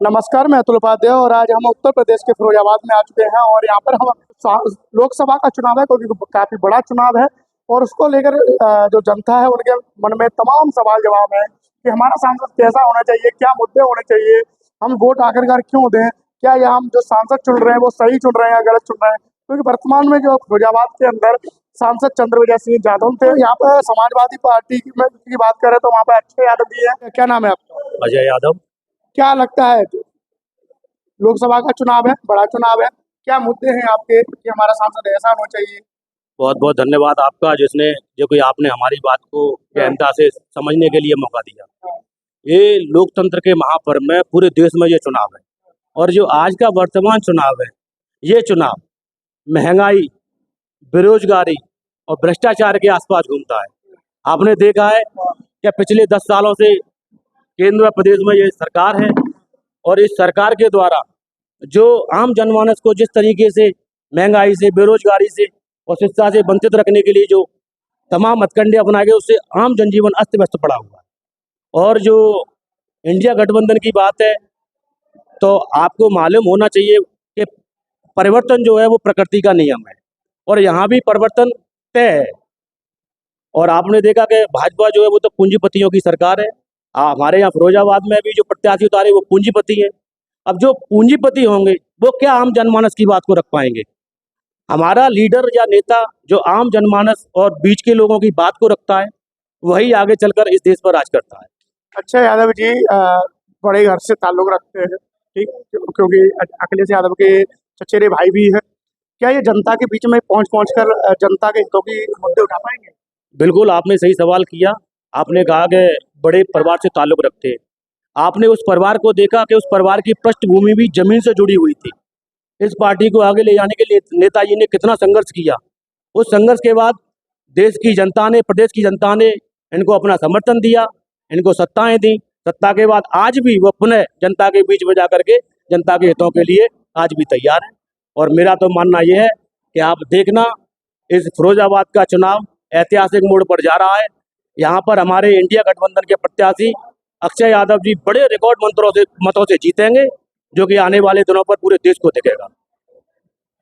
नमस्कार, मैं अतुल उपाध्याय और आज हम उत्तर प्रदेश के फिरोजाबाद में आ चुके हैं और यहाँ पर हम लोकसभा का चुनाव है क्योंकि काफी बड़ा चुनाव है और उसको लेकर जो जनता है उनके मन में तमाम सवाल जवाब है कि हमारा सांसद कैसा होना चाहिए, क्या मुद्दे होने चाहिए, हम वोट आखिरकार क्यों दें, क्या ये हम जो सांसद चुन रहे हैं वो सही चुन रहे हैं या गलत चुन रहे हैं। क्योंकि वर्तमान में जो फिरोजाबाद के अंदर सांसद चंद्रविजय सिंह यादव थे, यहाँ पर समाजवादी पार्टी की बात करें तो वहाँ पर अक्षय यादव भी है। क्या नाम है आपका? अजय यादव। क्या लगता है लोकसभा का चुनाव है, बड़ा चुनाव है, क्या मुद्दे हैं आपके कि हमारा सांसद ऐसा होना चाहिए? बहुत बहुत धन्यवाद आपका जिसने जो कोई आपने हमारी बात को गहनता से समझने के लिए मौका दिया। ये लोकतंत्र के महापर्व में पूरे देश में ये चुनाव है और जो आज का वर्तमान चुनाव है ये चुनाव महंगाई, बेरोजगारी और भ्रष्टाचार के आसपास घूमता है। आपने देखा है कि पिछले 10 सालों से केंद्र व प्रदेश में ये सरकार है और इस सरकार के द्वारा जो आम जनमानस को जिस तरीके से महंगाई से, बेरोजगारी से और शिक्षा से वंचित रखने के लिए जो तमाम हथकंडे अपनाए गए उससे आम जनजीवन अस्त व्यस्त पड़ा हुआ है। और जो इंडिया गठबंधन की बात है तो आपको मालूम होना चाहिए कि परिवर्तन जो है वो प्रकृति का नियम है और यहाँ भी परिवर्तन तय है। और आपने देखा कि भाजपा जो है वो तो पूंजीपतियों की सरकार है। हमारे यहाँ फिरोजाबाद में भी जो प्रत्याशी उतारे वो पूंजीपति है। अब जो पूंजीपति होंगे वो क्या आम जनमानस की बात को रख पाएंगे? हमारा लीडर या नेता जो आम जनमानस और बीच के लोगों की बात को रखता है वही आगे चलकर इस देश पर राज करता है। अच्छा यादव जी बड़े घर से ताल्लुक रखते हैं, ठीक, क्योंकि अखिलेश यादव के चचेरे भाई भी हैं। क्या ये जनता के बीच में पहुंच कर जनता के हितों की मुद्दे उठा पाएंगे? बिल्कुल, आपने सही सवाल किया। आपने कहा कि बड़े परिवार से ताल्लुक रखते हैं। आपने उस परिवार को देखा कि उस परिवार की पृष्ठभूमि भी जमीन से जुड़ी हुई थी। इस पार्टी को आगे ले जाने के लिए नेताजी ने कितना संघर्ष किया। उस संघर्ष के बाद देश की जनता ने, प्रदेश की जनता ने इनको अपना समर्थन दिया, इनको सत्ताएं दी। सत्ता के बाद आज भी वो पुनः जनता के बीच में जाकर के जनता के हितों के लिए आज भी तैयार है। और मेरा तो मानना यह है कि आप देखना इस फिरोजाबाद का चुनाव ऐतिहासिक मोड़ पर जा रहा है। यहाँ पर हमारे इंडिया गठबंधन के प्रत्याशी अक्षय यादव जी बड़े रिकॉर्ड मतों से जीतेंगे जो कि आने वाले दिनों पर पूरे देश को दिखेगा।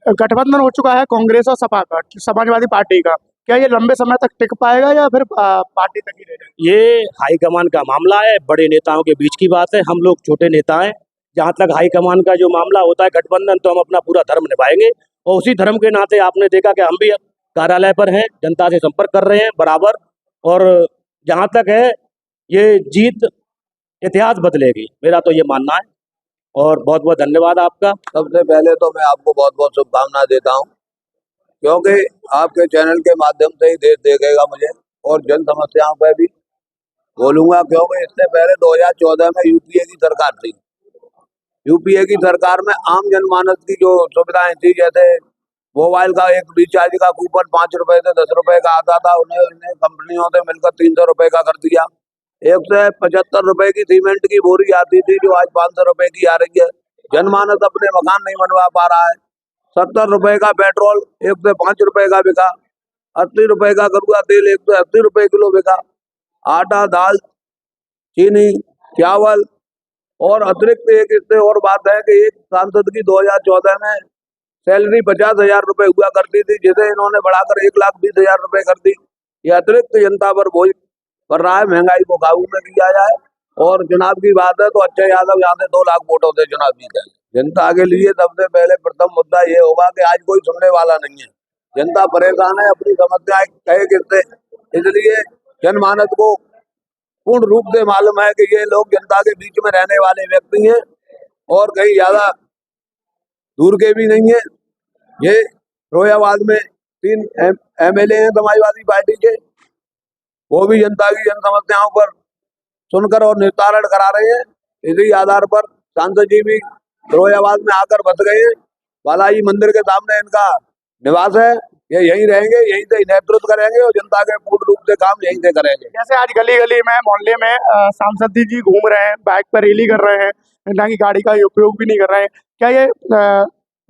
गठबंधन हो चुका है कांग्रेस और सपा का, समाजवादी पार्टी का, क्या ये लंबे समय तक टिक पाएगा या फिर पार्टी तक ही रह जाएगा? ये हाईकमान का मामला है, बड़े नेताओं के बीच की बात है। हम लोग छोटे नेता हैं। जहाँ तक हाईकमान का जो मामला होता है गठबंधन, तो हम अपना पूरा धर्म निभाएंगे और उसी धर्म के नाते आपने देखा कि हम भी कार्यालय पर हैं, जनता से संपर्क कर रहे हैं बराबर। और जहाँ तक है ये जीत इतिहास बदलेगी, मेरा तो ये मानना है। और बहुत बहुत धन्यवाद आपका। सबसे पहले तो मैं आपको बहुत बहुत शुभकामनाएं देता हूं क्योंकि आपके चैनल के माध्यम से ही देश देखेगा मुझे और जन समस्याओं पर भी बोलूंगा। क्योंकि इससे पहले 2014 में यूपीए की सरकार थी। यूपीए की सरकार में आम जनमानस की जो सुविधाएं थी, जैसे मोबाइल का एक रिचार्ज का कूपन 5 रुपए से 10 रुपए का आता था, उन्हें कंपनियों से मिलकर 300 रुपए का कर दिया। 175 रुपए की सीमेंट की बोरी आती थी जो आज 500 रुपए की आ रही है। जनमानस अपने मकान नहीं बनवा पा रहा है। 70 रुपए का पेट्रोल 105 रुपए का बिका। 80 रुपए का कड़ुआ तेल 180 रुपए किलो बिका। आटा, दाल, चीनी, चावल और अतिरिक्त एक इससे और बात है कि एक सांसद की 2014 में सैलरी 50,000 रुपए हुआ करती थी, जिसे इन्होंने बढ़ाकर 1,20,000 रुपए कर दी। ये अतिरिक्त जनता पर बोझ कर रहा है। महंगाई को काबू में किया जाए। और चुनाव की बात है तो अक्षय यादव यहाँ से 2 लाख वोटों से चुनाव जीते। जनता के लिए सबसे पहले प्रथम मुद्दा ये होगा कि आज कोई सुनने वाला नहीं है। जनता परेशान है, अपनी समस्याएं कहे किससे, इसलिए जनमानस को पूर्ण रूप से मालूम है कि ये लोग जनता के बीच में रहने वाले व्यक्ति हैं और कहीं ज्यादा दूर के भी नहीं है। ये फिरोजाबाद में 3 MLA हैं समाजवादी पार्टी के, वो भी जनता की जन समस्याओं पर सुनकर और निस्तारण करा रहे हैं। इसी आधार पर सांसद जी भी फिरोजाबाद में आकर बस गए हैं। बालाजी मंदिर के सामने इनका निवास है, ये यहीं रहेंगे, यहीं से नेतृत्व करेंगे और जनता के पूर्ण रूप से काम यहीं से करेंगे। जैसे आज गली गली में, मोहल्ले में सांसद जी घूम रहे हैं, बाइक पर रैली कर रहे हैं, ना की गाड़ी का उपयोग भी नहीं कर रहे हैं, क्या ये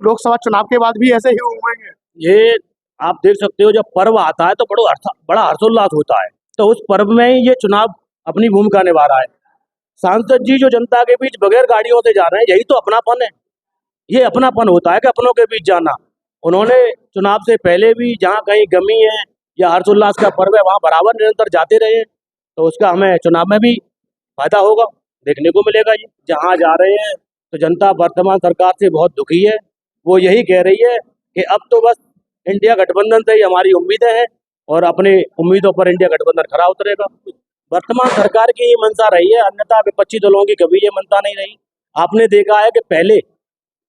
लोकसभा चुनाव के बाद भी ऐसे ही घूमेंगे? ये आप देख सकते हो जब पर्व आता है तो बड़ा हर्षोल्लास होता है, तो उस पर्व में ही ये चुनाव अपनी भूमिका निभा रहा है। सांसद जी जो जनता के बीच बगैर गाड़ियों से जा रहे हैं, यही तो अपनापन है। ये अपनापन होता है कि अपनों के बीच जाना। उन्होंने चुनाव से पहले भी जहाँ कहीं गमी है या हर्षोल्लास का पर्व है वहाँ बराबर निरंतर जाते रहे, तो उसका हमें चुनाव में भी फायदा होगा, देखने को मिलेगा। ये जहाँ जा रहे हैं तो जनता वर्तमान सरकार से बहुत दुखी है। वो यही कह रही है कि अब तो बस इंडिया गठबंधन से ही हमारी उम्मीदें हैं और अपनी उम्मीदों पर इंडिया गठबंधन खरा उतरेगा। वर्तमान सरकार की ये मंशा रही है, अन्यथा विपक्षी दलों की कभी ये मंशा नहीं रही। आपने देखा है कि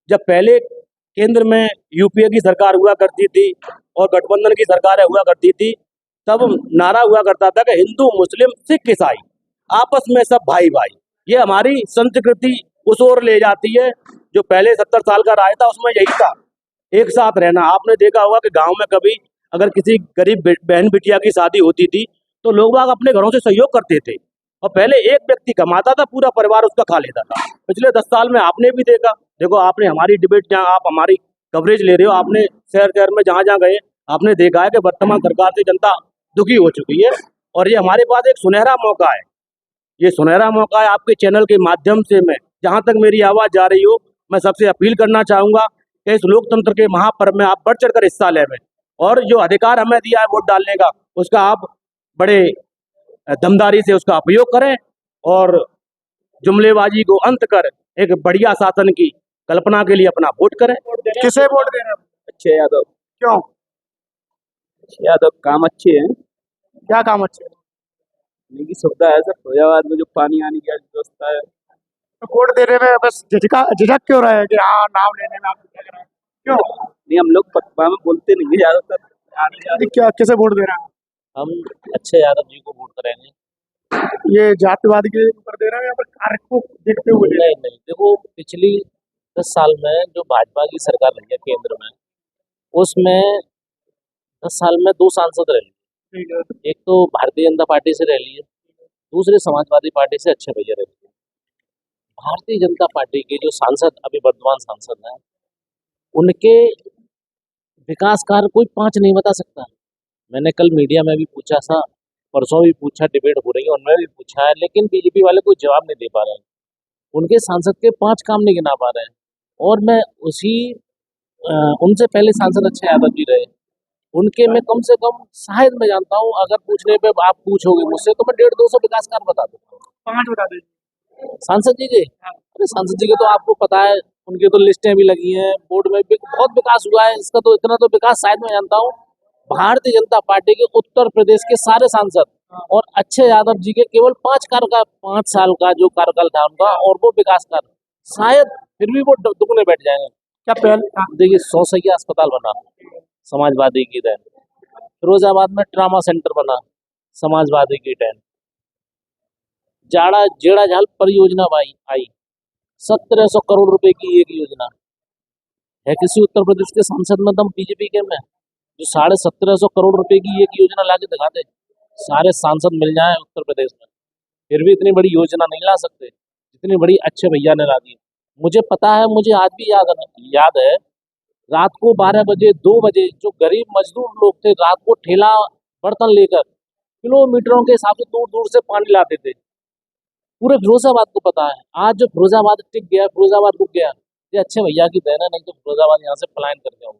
जब पहले केंद्र में यूपीए की सरकार हुआ करती थी और गठबंधन की सरकारें हुआ करती थी, तब नारा हुआ करता था कि हिंदू मुस्लिम सिख ईसाई आपस में सब भाई भाई। ये हमारी संस्कृति उस ओर ले जाती है। जो पहले 70 साल का राज था उसमें यही था, एक साथ रहना। आपने देखा होगा कि गांव में कभी अगर किसी गरीब बहन बिटिया की शादी होती थी तो लोग बाग अपने घरों से सहयोग करते थे, और पहले एक व्यक्ति कमाता था, पूरा परिवार उसका खा लेता था। पिछले 10 साल में आपने भी देखो आपने हमारी डिबेट, जहाँ आप हमारी कवरेज ले रहे हो, आपने शहर शहर में जहाँ जहाँ गए आपने देखा है कि वर्तमान सरकार से जनता दुखी हो चुकी है। और ये हमारे पास एक सुनहरा मौका है, ये सुनहरा मौका है। आपके चैनल के माध्यम से मैं, जहाँ तक मेरी आवाज़ जा रही हो, मैं सबसे अपील करना चाहूँगा कि इस लोकतंत्र के महापर्व में आप बढ़ चढ़ कर हिस्सा लें, और जो अधिकार हमें दिया है वोट डालने का, उसका आप बड़े दमदारी से उसका उपयोग करें और जुमलेबाजी को अंत कर एक बढ़िया शासन की कल्पना के लिए अपना वोट करें। किसे वोट दे रहे हैं? अच्छे यादव। क्यों? यादव काम अच्छे हैं, क्या काम अच्छे हैं? उनकी सुविधा है सर। फैजाबाद में जो पानी आने की व्यवस्था है, तो वोट देने में बस झिझक क्यों रहे हैं कि हाँ नाम लेने में आप झिझक रहे हैं? क्यों? नहीं हम लोग पकवा में बोलते नहीं है ज्यादातर। क्या किसे वोट दे रहे हैं? हम अच्छे यादव जी को वोट करेंगे। ये जातिवाद के ऊपर दे रहे हैं या फिर कार्य को देखते हुए दे रहे नहीं नहीं, देखो पिछली 10 साल में जो भाजपा की सरकार रही है केंद्र में, उसमें 10 साल में 2 सांसद रह लिए। हैं? एक तो भारतीय जनता पार्टी से रह लिए, दूसरे समाजवादी पार्टी से अच्छे भैया रह लिए। भारतीय जनता पार्टी के जो सांसद अभी वर्तमान सांसद हैं, उनके विकास कार्य कोई 5 नहीं बता सकता। मैंने कल मीडिया में भी पूछा था, परसों भी पूछा, डिबेट हो रही है उनमें भी पूछा है, लेकिन बीजेपी वाले कोई जवाब नहीं दे पा रहे हैं। उनके सांसद के 5 काम नहीं गिना पा रहे हैं। और मैं उनसे पहले सांसद अच्छे यादव जी रहे, उनके मैं कम से कम शायद मैं जानता हूँ, अगर पूछने पे आप पूछोगे मुझसे तो मैं 150-200 विकास कार्य बता दूंगा। 5 बता दीजिए। सांसद जी के, अरे सांसद जी के तो आपको पता है, उनकी तो लिस्टें भी लगी हैं, बोर्ड में भी बहुत विकास हुआ है। इसका तो इतना तो विकास शायद मैं जानता हूँ, भारतीय जनता पार्टी के उत्तर प्रदेश के सारे सांसद और अच्छे यादव जी के केवल 5 साल का जो कार्यकाल था उनका, और वो विकास कार्य शायद फिर भी वो दुगने बैठ जाएंगे। क्या पहले देखिए 100 सैया अस्पताल बना समाजवादी की देन, फिरोजाबाद में ट्रामा सेंटर बना समाजवादी की देन, जेड़ा झाल परियोजना आई 1700 करोड़ रुपए की एक योजना है। किसी उत्तर प्रदेश के सांसद में दम बीजेपी के में जो 1750 करोड़ रुपए की एक योजना लाके दिखा दे, सारे सांसद मिल जाए उत्तर प्रदेश में, फिर भी इतनी बड़ी योजना नहीं ला सकते जितनी बड़ी अच्छे भैया ने ला दी। मुझे पता है, मुझे आज भी याद है, रात को 12 बजे 2 बजे जो गरीब मजदूर लोग थे, रात को ठेला बर्तन लेकर किलोमीटरों के हिसाब से दूर दूर से पानी लाते थे। पूरे फिरोजाबाद को पता है। आज जो फिरोजाबाद टिक गया, फिरोजाबाद रुक गया, ये अच्छे भैया की देन है, नहीं तो फिरोजाबाद यहाँ से पलायन कर जाओ।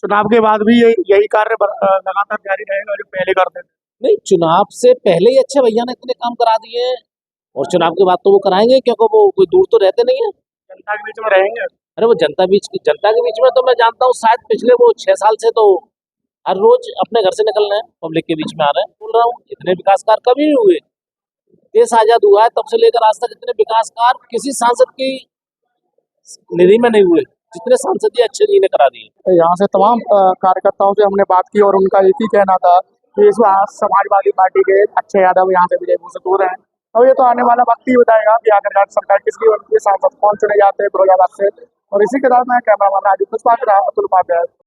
चुनाव के बाद भी यही कार्य लगातार जारी रहेगा जो पहले करते थे? नहीं, चुनाव से पहले ही अच्छे भैया ने इतने काम करा दिए हैं, और चुनाव के बाद तो वो कराएंगे, क्योंकि वो कोई दूर तो रहते नहीं है। जनता के बीच में रहेंगे। अरे वो जनता के बीच में तो मैं जानता हूँ, शायद पिछले वो 6 साल से तो हर रोज अपने घर से निकल रहे हैं, पब्लिक के बीच में आ रहे हैं। बोल रहा हूँ, इतने विकास कार्य कभी नहीं हुए। देश आजाद हुआ है तब से लेकर आज तक इतने विकास कार्य किसी सांसद की निधि में नहीं हुए, जितने सांसद जी अच्छे जी ने करा दिए। यहाँ से तमाम कार्यकर्ताओं से हमने बात की और उनका एक ही कहना था कि इस बार समाजवादी पार्टी के अच्छे यादव यहाँ से विजय घोषित हो रहे हैं। अब ये तो आने वाला वक्त ही बताएगा कि आखिरकार सरकार किसकी बनती है, सांसद कौन चुने जाते हैं फिरोजाबाद से। और इसी के साथ मैं कैमरामैन राजू पुष्पा के साथ अतुल उपाध्याय।